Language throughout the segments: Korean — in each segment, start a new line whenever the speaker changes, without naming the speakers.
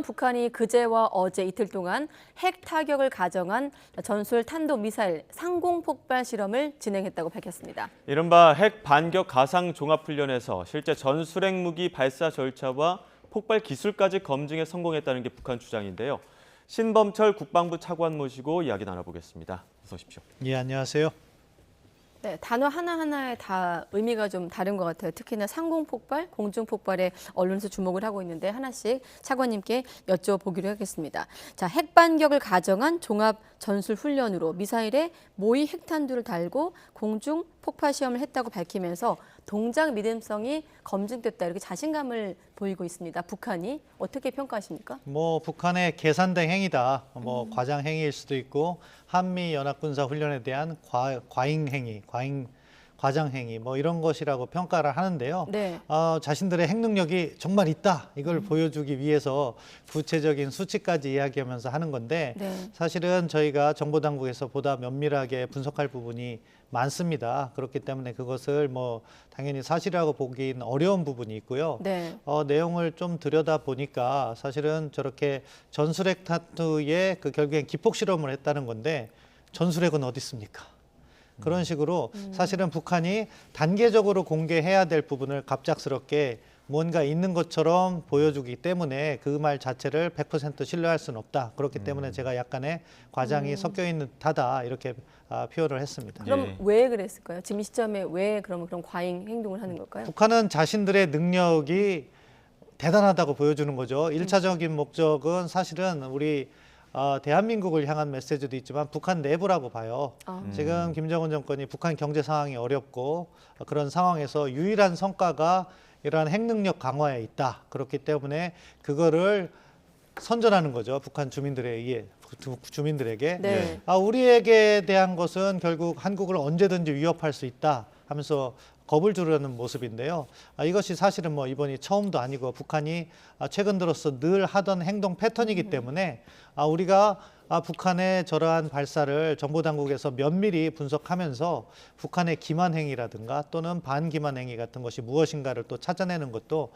북한이 그제와 어제 이틀 동안 핵 타격을 가정한 전술 탄도미사일 상공폭발 실험을 진행했다고 밝혔습니다.
이른바 핵 반격 가상 종합훈련에서 실제 전술핵 무기 발사 절차와 폭발 기술까지 검증에 성공했다는 게 북한 주장인데요. 신범철 국방부 차관 모시고 이야기 나눠보겠습니다. 어서 오십시오.
예, 안녕하세요.
네, 단어 하나하나에 다 의미가 좀 다른 것 같아요. 특히나 상공폭발, 공중폭발에 언론에서 주목을 하고 있는데 하나씩 차관님께 여쭤보기로 하겠습니다. 자, 핵반격을 가정한 종합 전술 훈련으로 미사일에 모의 핵탄두를 달고 공중 폭파 시험을 했다고 밝히면서 동작 믿음성이 검증됐다 이렇게 자신감을 보이고 있습니다. 북한이 어떻게 평가하십니까?
북한의 계산된 행위다. 과장 행위일 수도 있고 한미 연합군사 훈련에 대한 과잉 행위, 과장 행위 이런 것이라고 평가를 하는데요.
네.
자신들의 핵 능력이 정말 있다. 이걸 보여주기 위해서 구체적인 수치까지 이야기하면서 하는 건데
네.
사실은 저희가 정보당국에서 보다 면밀하게 분석할 부분이 많습니다. 그렇기 때문에 그것을 당연히 사실이라고 보기는 어려운 부분이 있고요.
네.
내용을 좀 들여다 보니까 사실은 저렇게 전술핵 탄두에 결국엔 기폭 실험을 했다는 건데 전술핵은 어디 있습니까? 그런 식으로 사실은 북한이 단계적으로 공개해야 될 부분을 갑작스럽게 뭔가 있는 것처럼 보여주기 때문에 그 말 자체를 100% 신뢰할 수는 없다. 그렇기 때문에 제가 약간의 과장이 섞여 있는 듯하다 이렇게 표현을 했습니다.
그럼
예.
왜 그랬을까요? 지금 이 시점에 왜 그런 과잉 행동을 하는 걸까요?
북한은 자신들의 능력이 대단하다고 보여주는 거죠. 일차적인 목적은 사실은 우리 대한민국을 향한 메시지도 있지만 북한 내부라고 봐요. 지금 김정은 정권이 북한 경제 상황이 어렵고 그런 상황에서 유일한 성과가 이러한 핵 능력 강화에 있다. 그렇기 때문에 그거를 선전하는 거죠. 북한 주민들에게.
네.
우리에게 대한 것은 결국 한국을 언제든지 위협할 수 있다 하면서 겁을 주려는 모습인데요. 이것이 사실은 이번이 처음도 아니고 북한이 최근 들어서 늘 하던 행동 패턴이기 때문에 우리가 북한의 저러한 발사를 정보당국에서 면밀히 분석하면서 북한의 기만 행위라든가 또는 반기만 행위 같은 것이 무엇인가를 또 찾아내는 것도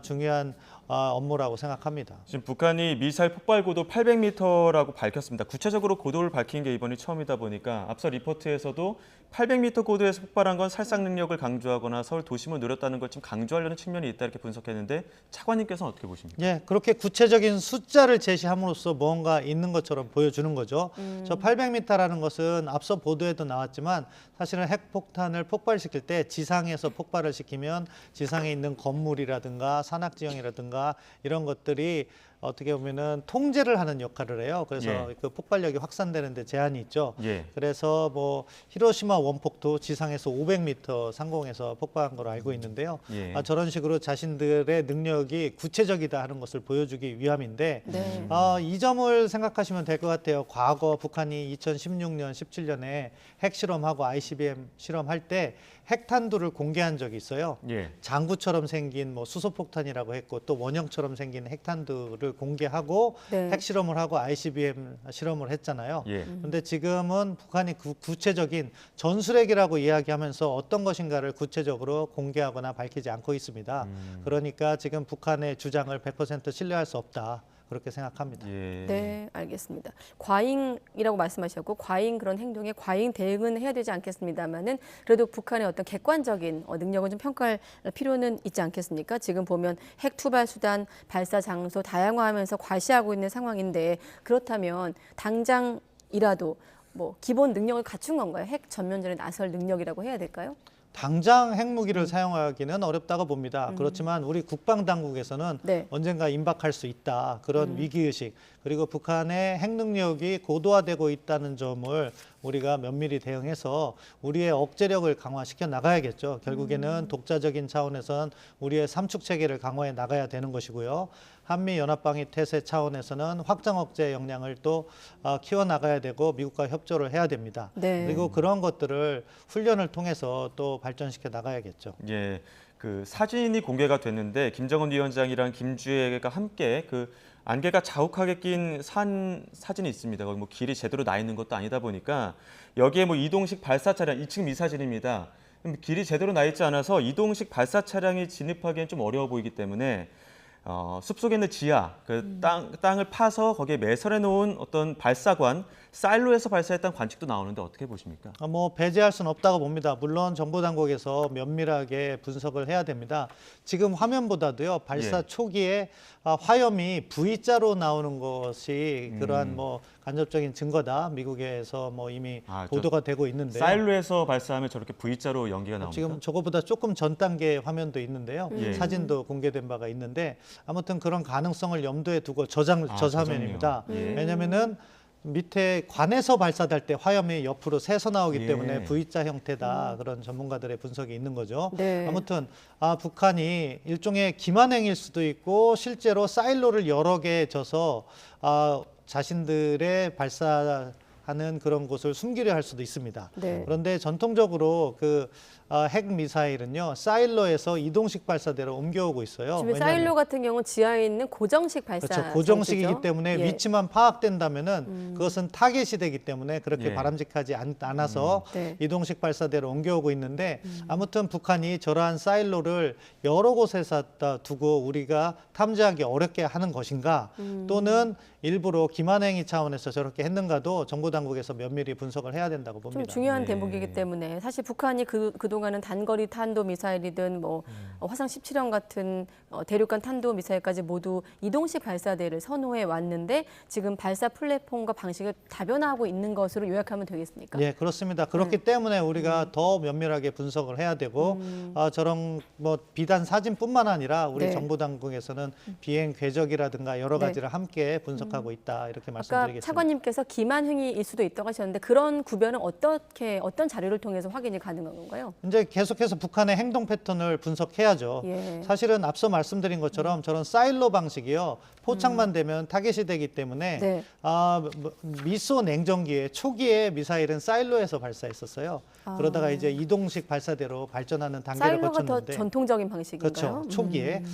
중요한 업무라고 생각합니다.
지금 북한이 미사일 폭발 고도 800m라고 밝혔습니다. 구체적으로 고도를 밝힌 게 이번이 처음이다 보니까 앞서 리포트에서도 800m 고도에서 폭발한 건 살상 능력을 강조하거나 서울 도심을 노렸다는 걸 지금 강조하려는 측면이 있다 이렇게 분석했는데 차관님께서는 어떻게 보십니까?
예, 그렇게 구체적인 숫자를 제시함으로써 뭔가 있는 것처럼 보여주는 거죠. 저 800m라는 것은 앞서 보도에도 나왔지만 사실은 핵폭탄을 폭발시킬 때 지상에서 폭발을 시키면 지상에 있는 건물이라든가 산악지형이라든가 이런 것들이 어떻게 보면은 통제를 하는 역할을 해요. 그래서
예.
그 폭발력이 확산되는데 제한이 있죠.
예.
그래서 히로시마 원폭도 지상에서 500m 상공에서 폭발한 걸로 알고 있는데요.
예.
저런 식으로 자신들의 능력이 구체적이다 하는 것을 보여주기 위함인데
네.
이 점을 생각하시면 될 것 같아요. 과거 북한이 2016년, 17년에 핵 실험하고 ICBM 실험할 때 핵탄두를 공개한 적이 있어요.
예.
장구처럼 생긴 수소폭탄이라고 했고 또 원형처럼 생긴 핵탄두를 공개하고
네.
핵실험을 하고 ICBM 실험을 했잖아요.
예.
그런데 지금은 북한이 구체적인 전술핵이라고 이야기하면서 어떤 것인가를 구체적으로 공개하거나 밝히지 않고 있습니다. 그러니까 지금 북한의 주장을 100% 신뢰할 수 없다. 그렇게 생각합니다.
예.
네, 알겠습니다. 과잉이라고 말씀하셨고 과잉 그런 행동에 과잉 대응은 해야 되지 않겠습니다만은 그래도 북한의 어떤 객관적인 능력을 좀 평가할 필요는 있지 않겠습니까? 지금 보면 핵 투발 수단, 발사 장소 다양화하면서 과시하고 있는 상황인데 그렇다면 당장이라도 기본 능력을 갖춘 건가요? 핵 전면전에 나설 능력이라고 해야 될까요?
당장 핵무기를 사용하기는 어렵다고 봅니다. 그렇지만 우리 국방당국에서는
네.
언젠가 임박할 수 있다. 그런 위기의식 그리고 북한의 핵 능력이 고도화되고 있다는 점을 우리가 면밀히 대응해서 우리의 억제력을 강화시켜 나가야겠죠. 결국에는 독자적인 차원에선 우리의 삼축 체계를 강화해 나가야 되는 것이고요. 한미 연합방위 태세 차원에서는 확장 억제 역량을 또 키워나가야 되고 미국과 협조를 해야 됩니다.
네.
그리고 그런 것들을 훈련을 통해서 또 발전시켜 나가야겠죠.
예. 그 사진이 공개가 됐는데 김정은 위원장이랑 김주애가 함께 그 안개가 자욱하게 낀 사진이 있습니다. 거기 길이 제대로 나 있는 것도 아니다 보니까 여기에 이동식 발사 차량, 지금 이 사진입니다. 길이 제대로 나 있지 않아서 이동식 발사 차량이 진입하기엔 좀 어려워 보이기 때문에 숲속에 있는 지하, 땅을 파서 거기에 매설해 놓은 어떤 발사관, 사일로에서 발사했다는 관측도 나오는데 어떻게 보십니까?
뭐 배제할 수는 없다고 봅니다. 물론 정보 당국에서 면밀하게 분석을 해야 됩니다. 지금 화면보다도요 발사 초기에 화염이 V자로 나오는 것이 그러한 뭐 간접적인 증거다. 미국에서 뭐 이미 보도가 되고 있는데요.
사일로에서 발사하면 저렇게 V자로 연기가 나옵니까?
지금 저거보다 조금 전 단계 화면도 있는데요. 사진도 공개된 바가 있는데 아무튼 그런 가능성을 염두에 두고 저사면입니다. 왜냐면은 밑에 관에서 발사될 때 화염이 옆으로 새서 나오기 때문에 V자 형태다. 그런 전문가들의 분석이 있는 거죠.
네.
아무튼 북한이 일종의 기만행일 수도 있고 실제로 사일로를 여러 개 져서 자신들의 발사하는 그런 곳을 숨기려 할 수도 있습니다.
네.
그런데 전통적으로 그 핵 미사일은요 사일로에서 이동식 발사대로 옮겨오고 있어요.
지금 사일로 같은 경우는 지하에 있는 고정식 발사
그렇죠. 고정식이기
장치죠?
때문에
예.
위치만 파악된다면은 그것은 타겟이 되기 때문에 그렇게
예.
바람직하지 않아서
네.
이동식 발사대로 옮겨오고 있는데 아무튼 북한이 저러한 사일로를 여러 곳에서 두고 우리가 탐지하기 어렵게 하는 것인가 또는 일부러 기만행위 차원에서 저렇게 했는가도 정보 당국에서 면밀히 분석을 해야 된다고 봅니다.
좀 중요한 대목이기 때문에 사실 북한이 그동안은 단거리 탄도 미사일이든 뭐 화성 17형 같은 대륙간 탄도 미사일까지 모두 이동식 발사대를 선호해 왔는데 지금 발사 플랫폼과 방식을 다변화하고 있는 것으로 요약하면 되겠습니까?
예, 그렇습니다. 그렇기 때문에 우리가 더 면밀하게 분석을 해야 되고 저런 뭐 비단 사진뿐만 아니라 우리
네.
정보 당국에서는 비행 궤적이라든가 여러
네.
가지를 함께 분석하고 있다 이렇게
아까
말씀드리겠습니다.
차관님께서 기만행위일 수도 있다고 하셨는데 그런 구별은 어떤 자료를 통해서 확인이 가능한 건가요?
이제 계속해서 북한의 행동 패턴을 분석해야죠.
예.
사실은 앞서 말씀드린 것처럼 저런 사일로 방식이요. 포착만 되면 타겟이 되기 때문에
네.
미소 냉전기에 초기에 미사일은 사일로에서 발사했었어요. 그러다가 이제 이동식 발사대로 발전하는 단계를
사일로가 더
거쳤는데
전통적인 방식인가요?
그렇죠. 초기에.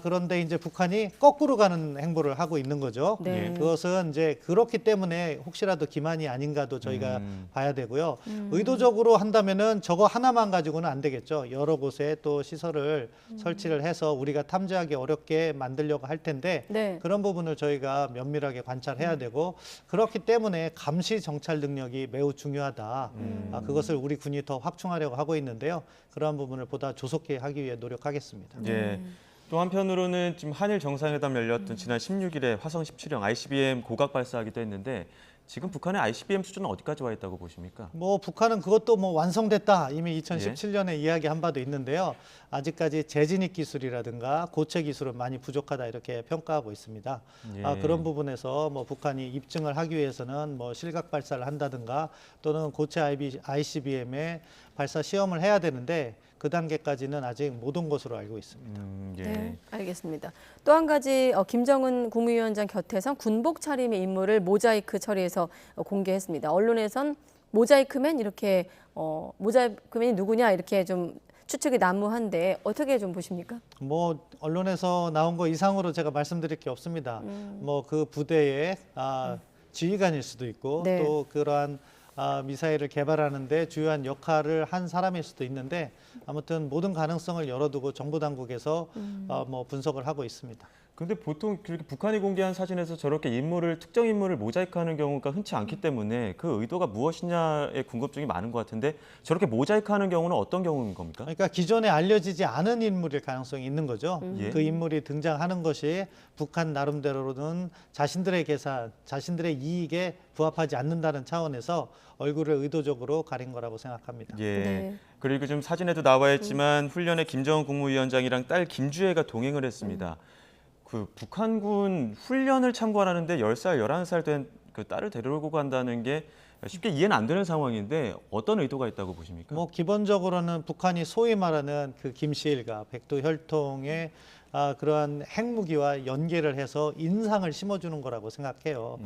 그런데 이제 북한이 거꾸로 가는 행보를 하고 있는 거죠.
네.
그것은 이제 그렇기 때문에 혹시라도 기만이 아닌가도 저희가 봐야 되고요. 의도적으로 한다면은 저거 하나만 가지고는 안 되겠죠. 여러 곳에 또 시설을 설치를 해서 우리가 탐지하기 어렵게 만들려고 할 텐데
네.
그런 부분을 저희가 면밀하게 관찰해야 되고 그렇기 때문에 감시 정찰 능력이 매우 중요하다. 그것을 우리 군이 더 확충하려고 하고 있는데요. 그러한 부분을 보다 조속히 하기 위해 노력하겠습니다.
예. 또 한편으로는 지금 한일 정상회담 열렸던 지난 16일에 화성 17형 ICBM 고각 발사하기도 했는데 지금 북한의 ICBM 수준은 어디까지 와 있다고 보십니까?
뭐 북한은 그것도 뭐 완성됐다 이미 2017년에 이야기한 바도 있는데요. 아직까지 재진입 기술이라든가 고체 기술은 많이 부족하다 이렇게 평가하고 있습니다. 그런 부분에서 뭐 북한이 입증을 하기 위해서는 뭐 실각 발사를 한다든가 또는 고체 ICBM의 발사 시험을 해야 되는데 그 단계까지는 아직 못 온 것으로 알고 있습니다.
예.
네, 알겠습니다. 또 한 가지 김정은 국무위원장 곁에선 군복 차림의 인물을 모자이크 처리해서 공개했습니다. 언론에선 모자이크맨 이렇게 모자이크맨이 누구냐 이렇게 좀 추측이 난무한데 어떻게 좀 보십니까?
뭐 언론에서 나온 거 이상으로 제가 말씀드릴 게 없습니다. 뭐 그 부대의 지휘관일 수도 있고
네.
또 그러한 미사일을 개발하는데 주요한 역할을 한 사람일 수도 있는데 아무튼 모든 가능성을 열어두고 정보 당국에서 뭐 분석을 하고 있습니다.
근데 보통 그렇게 북한이 공개한 사진에서 저렇게 특정 인물을 모자이크하는 경우가 흔치 않기 때문에 그 의도가 무엇이냐에 궁금증이 많은 것 같은데 저렇게 모자이크하는 경우는 어떤 경우인 겁니까?
그러니까 기존에 알려지지 않은 인물일 가능성이 있는 거죠.
예.
그 인물이 등장하는 것이 북한 나름대로는 자신들의 계산, 자신들의 이익에 부합하지 않는다는 차원에서 얼굴을 의도적으로 가린 거라고 생각합니다.
예.
네.
그리고 좀 사진에도 나와 있지만 훈련에 김정은 국무위원장이랑 딸 김주혜가 동행을 했습니다. 그 북한군 훈련을 참관하는데 10살, 11살 된 그 딸을 데려오고 간다는 게 쉽게 이해는 안 되는 상황인데 어떤 의도가 있다고 보십니까?
뭐 기본적으로는 북한이 소위 말하는 그 김시일과 백두혈통의 그러한 핵무기와 연계를 해서 인상을 심어주는 거라고 생각해요.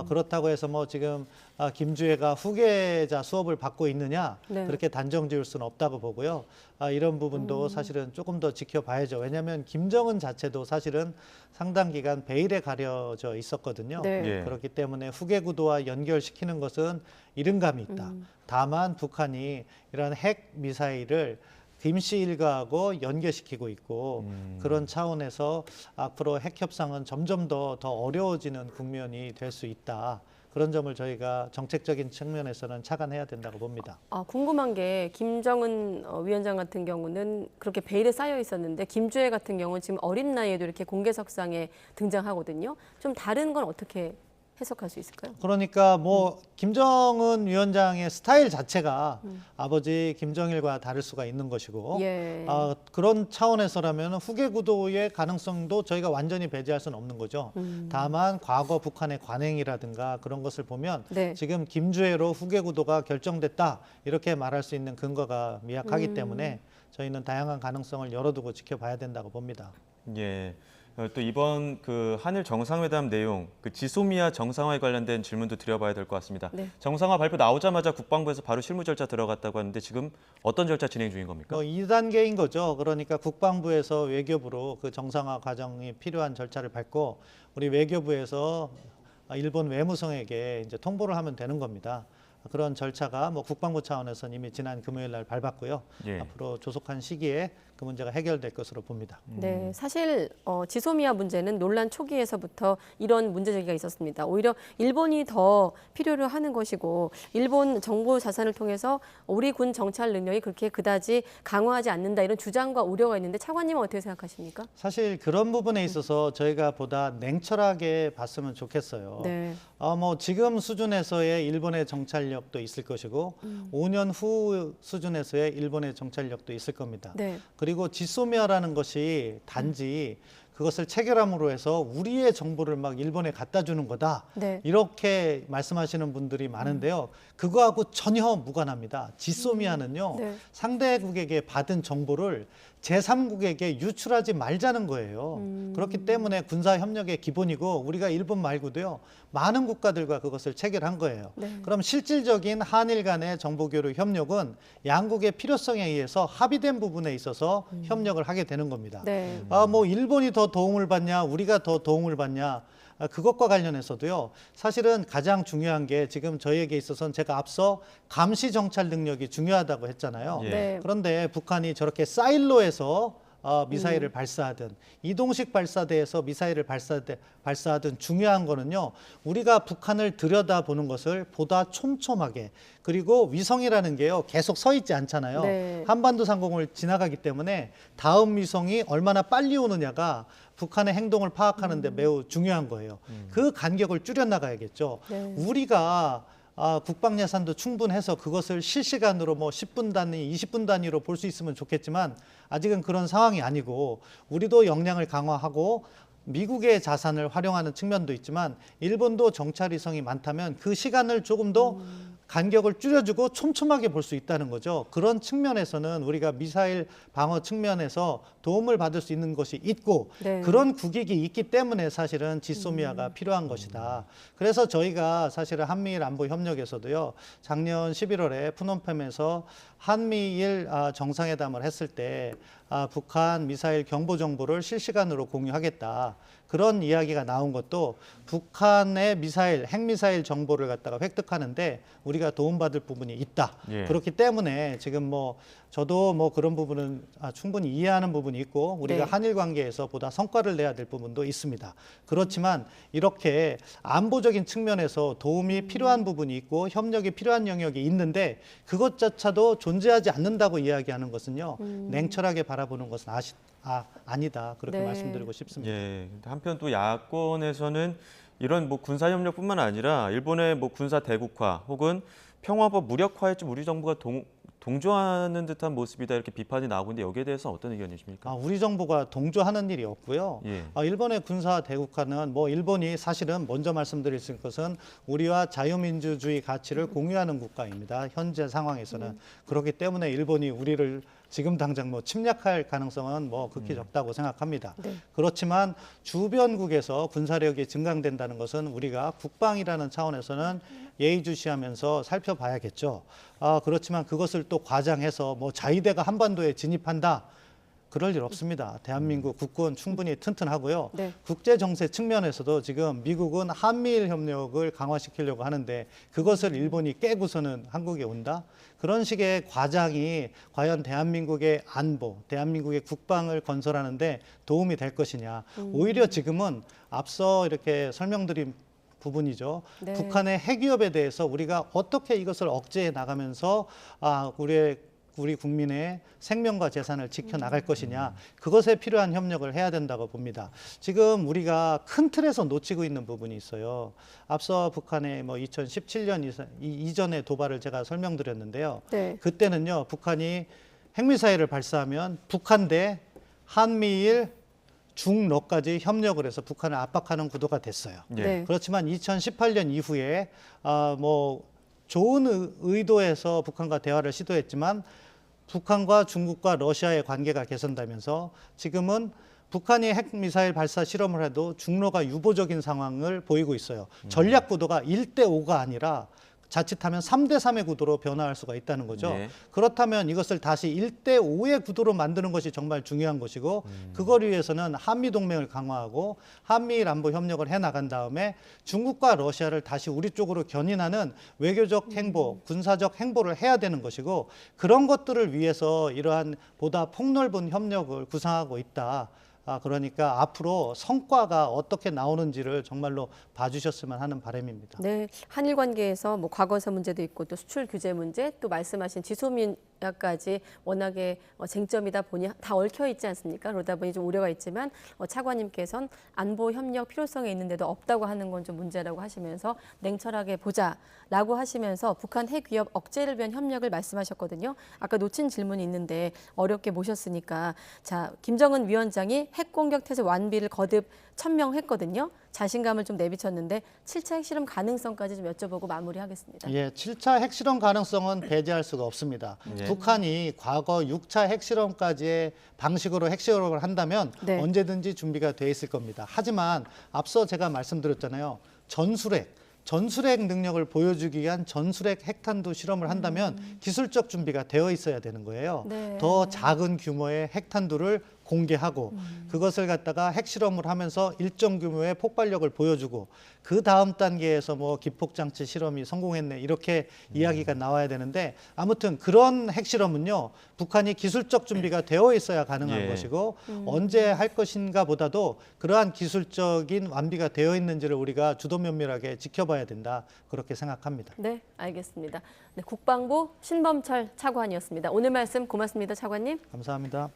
그렇다고 해서 뭐 지금 김주혜가 후계자 수업을 받고 있느냐
네.
그렇게 단정 지을 수는 없다고 보고요. 이런 부분도 사실은 조금 더 지켜봐야죠. 왜냐하면 김정은 자체도 사실은 상당 기간 베일에 가려져 있었거든요.
네.
예.
그렇기 때문에 후계 구도와 연결시키는 것은 이른감이 있다. 다만 북한이 이런 핵 미사일을 김씨 일가하고 연계시키고 있고 그런 차원에서 앞으로 핵 협상은 점점 더 어려워지는 국면이 될 수 있다. 그런 점을 저희가 정책적인 측면에서는 착안해야 된다고 봅니다.
궁금한 게 김정은 위원장 같은 경우는 그렇게 베일에 쌓여 있었는데 김주애 같은 경우는 지금 어린 나이에도 이렇게 공개석상에 등장하거든요. 좀 다른 건 어떻게 해석할 수 있을까요?
그러니까 뭐 김정은 위원장의 스타일 자체가 아버지 김정일과 다를 수가 있는 것이고
예.
그런 차원에서라면 후계 구도의 가능성도 저희가 완전히 배제할 수는 없는 거죠. 다만 과거 북한의 관행이라든가 그런 것을 보면
네.
지금 김주애로 후계 구도가 결정됐다 이렇게 말할 수 있는 근거가 미약하기 때문에 저희는 다양한 가능성을 열어두고 지켜봐야 된다고 봅니다.
예. 또 이번 그 한일 정상회담 내용, 그 지소미아 정상화에 관련된 질문도 드려봐야 될 것 같습니다.
네.
정상화 발표 나오자마자 국방부에서 바로 실무 절차 들어갔다고 하는데 지금 어떤 절차 진행 중인 겁니까?
2단계인 거죠. 그러니까 국방부에서 외교부로 그 정상화 과정이 필요한 절차를 밟고 우리 외교부에서 일본 외무성에게 이제 통보를 하면 되는 겁니다. 그런 절차가 뭐 국방부 차원에서는 이미 지난 금요일 날 밟았고요.
예.
앞으로 조속한 시기에 그 문제가 해결될 것으로 봅니다.
네, 사실 지소미아 문제는 논란 초기에서부터 이런 문제 제기가 있었습니다. 오히려 일본이 더 필요로 하는 것이고 일본 정보 자산을 통해서 우리 군 정찰 능력이 그렇게 그다지 강화하지 않는다 이런 주장과 우려가 있는데 차관님은 어떻게 생각하십니까?
사실 그런 부분에 있어서 저희가 보다 냉철하게 봤으면 좋겠어요.
네.
뭐 지금 수준에서의 일본의 정찰력도 있을 것이고 5년 후 수준에서의 일본의 정찰력도 있을 겁니다.
네.
그리고 지소미아라는 것이 단지 그것을 체결함으로 해서 우리의 정보를 막 일본에 갖다 주는 거다.
네.
이렇게 말씀하시는 분들이 많은데요. 그거하고 전혀 무관합니다. 지소미아는요.
네.
상대국에게 받은 정보를 제3국에게 유출하지 말자는 거예요. 그렇기 때문에 군사협력의 기본이고 우리가 일본 말고도요. 많은 국가들과 그것을 체결한 거예요.
네.
그럼 실질적인 한일 간의 정보교류 협력은 양국의 필요성에 의해서 합의된 부분에 있어서 협력을 하게 되는 겁니다.
네.
뭐 일본이 더 도움을 받냐, 우리가 더 도움을 받냐, 그것과 관련해서도요. 사실은 가장 중요한 게 지금 저희에게 있어서는 제가 앞서 감시 정찰 능력이 중요하다고 했잖아요.
예.
네.
그런데 북한이 저렇게 사일로에서 미사일을 발사하든 이동식 발사대에서 미사일을 발사하든 중요한 거는요. 우리가 북한을 들여다보는 것을 보다 촘촘하게 그리고 위성이라는 게요. 계속 서 있지 않잖아요.
네.
한반도 상공을 지나가기 때문에 다음 위성이 얼마나 빨리 오느냐가 북한의 행동을 파악하는 데 매우 중요한 거예요. 그 간격을 줄여나가야겠죠.
네.
우리가 국방 예산도 충분해서 그것을 실시간으로 뭐 10분 단위, 20분 단위로 볼 수 있으면 좋겠지만 아직은 그런 상황이 아니고 우리도 역량을 강화하고 미국의 자산을 활용하는 측면도 있지만 일본도 정찰위성이 많다면 그 시간을 조금 더 간격을 줄여주고 촘촘하게 볼 수 있다는 거죠. 그런 측면에서는 우리가 미사일 방어 측면에서 도움을 받을 수 있는 것이 있고
네.
그런 국익이 있기 때문에 사실은 지소미아가 필요한 것이다. 그래서 저희가 사실은 한미일 안보 협력에서도요. 작년 11월에 푸놈펜에서 한미일 정상회담을 했을 때 북한 미사일 경보 정보를 실시간으로 공유하겠다. 그런 이야기가 나온 것도 북한의 미사일, 핵미사일 정보를 갖다가 획득하는데 우리가 도움받을 부분이 있다.
예.
그렇기 때문에 지금 뭐 저도 뭐 그런 부분은 충분히 이해하는 부분이 있고 우리가
네.
한일 관계에서 보다 성과를 내야 될 부분도 있습니다. 그렇지만 이렇게 안보적인 측면에서 도움이 필요한 부분이 있고 협력이 필요한 영역이 있는데 그것조차도 존재하지 않는다고 이야기하는 것은요. 냉철하게 바라보는 것은 아니다. 그렇게
네.
말씀드리고 싶습니다.
예. 한편 또 야권에서는 이런 뭐 군사 협력뿐만 아니라 일본의 뭐 군사 대국화 혹은 평화법 무력화에 좀 우리 정부가 동조하는 듯한 모습이다 이렇게 비판이 나오고 있는데 여기에 대해서 어떤 의견이십니까?
우리 정부가 동조하는 일이 없고요.
예.
일본의 군사 대국화는 뭐 일본이 사실은 먼저 말씀드릴 수 있는 것은 우리와 자유민주주의 가치를 공유하는 국가입니다. 현재 상황에서는 그렇기 때문에 일본이 우리를 지금 당장 뭐 침략할 가능성은 뭐 극히 적다고 생각합니다.
네.
그렇지만 주변국에서 군사력이 증강된다는 것은 우리가 국방이라는 차원에서는 예의주시하면서 살펴봐야겠죠. 그렇지만 그것을 또 과장해서 뭐 자위대가 한반도에 진입한다. 그럴 일 없습니다. 대한민국 국군 충분히 튼튼하고요.
네.
국제 정세 측면에서도 지금 미국은 한미일 협력을 강화시키려고 하는데 그것을 일본이 깨고서는 한국에 온다. 그런 식의 과장이 과연 대한민국의 안보, 대한민국의 국방을 건설하는데 도움이 될 것이냐. 오히려 지금은 앞서 이렇게 설명드린 부분이죠.
네.
북한의 핵 위협에 대해서 우리가 어떻게 이것을 억제해 나가면서 우리 국민의 생명과 재산을 지켜나갈 것이냐, 그것에 필요한 협력을 해야 된다고 봅니다. 지금 우리가 큰 틀에서 놓치고 있는 부분이 있어요. 앞서 북한의 2017년 이전의 도발을 제가 설명드렸는데요.
네.
그때는요, 북한이 핵미사일을 발사하면 북한 대 한미일 중러까지 협력을 해서 북한을 압박하는 구도가 됐어요.
예.
네.
그렇지만 2018년 이후에 좋은 의도에서 북한과 대화를 시도했지만 북한과 중국과 러시아의 관계가 개선되면서 지금은 북한이 핵미사일 발사 실험을 해도 중러가 유보적인 상황을 보이고 있어요. 전략 구도가 1대5가 아니라 자칫하면 3대3의 구도로 변화할 수가 있다는 거죠.
네.
그렇다면 이것을 다시 1대5의 구도로 만드는 것이 정말 중요한 것이고 그걸 위해서는 한미동맹을 강화하고 한미일 안보 협력을 해나간 다음에 중국과 러시아를 다시 우리 쪽으로 견인하는 외교적 행보, 군사적 행보를 해야 되는 것이고 그런 것들을 위해서 이러한 보다 폭넓은 협력을 구상하고 있다. 그러니까 앞으로 성과가 어떻게 나오는지를 정말로 봐주셨으면 하는 바람입니다.
네, 한일 관계에서 과거사 문제도 있고 또 수출 규제 문제, 또 말씀하신 지소미아까지 워낙에 쟁점이다 보니 다 얽혀 있지 않습니까? 그러다 보니 좀 우려가 있지만 차관님께서는 안보 협력 필요성이 있는데도 없다고 하는 건 좀 문제라고 하시면서 냉철하게 보자라고 하시면서 북한 핵 위협 억제를 위한 협력을 말씀하셨거든요. 아까 놓친 질문이 있는데 어렵게 모셨으니까 자, 김정은 위원장이 핵 공격 태세 완비를 거듭 천명했거든요. 자신감을 좀 내비쳤는데 7차 핵실험 가능성까지 좀 여쭤보고 마무리하겠습니다.
예, 7차 핵실험 가능성은 배제할 수가 없습니다.
네.
북한이 과거 6차 핵실험까지의 방식으로 핵실험을 한다면
네.
언제든지 준비가 돼 있을 겁니다. 하지만 앞서 제가 말씀드렸잖아요. 전술핵 능력을 보여주기 위한 전술핵 핵탄두 실험을 한다면 기술적 준비가 되어 있어야 되는 거예요.
네.
더 작은 규모의 핵탄두를 공개하고 그것을 갖다가 핵실험을 하면서 일정 규모의 폭발력을 보여주고 그 다음 단계에서 기폭장치 실험이 성공했네 이렇게 이야기가 나와야 되는데 아무튼 그런 핵실험은요 북한이 기술적 준비가 되어 있어야 가능한
예.
것이고 언제 할 것인가 보다도 그러한 기술적인 완비가 되어 있는지를 우리가 주도 면밀하게 지켜봐야 된다 그렇게 생각합니다.
네, 알겠습니다. 네, 국방부 신범철 차관이었습니다. 오늘 말씀 고맙습니다, 차관님.
감사합니다.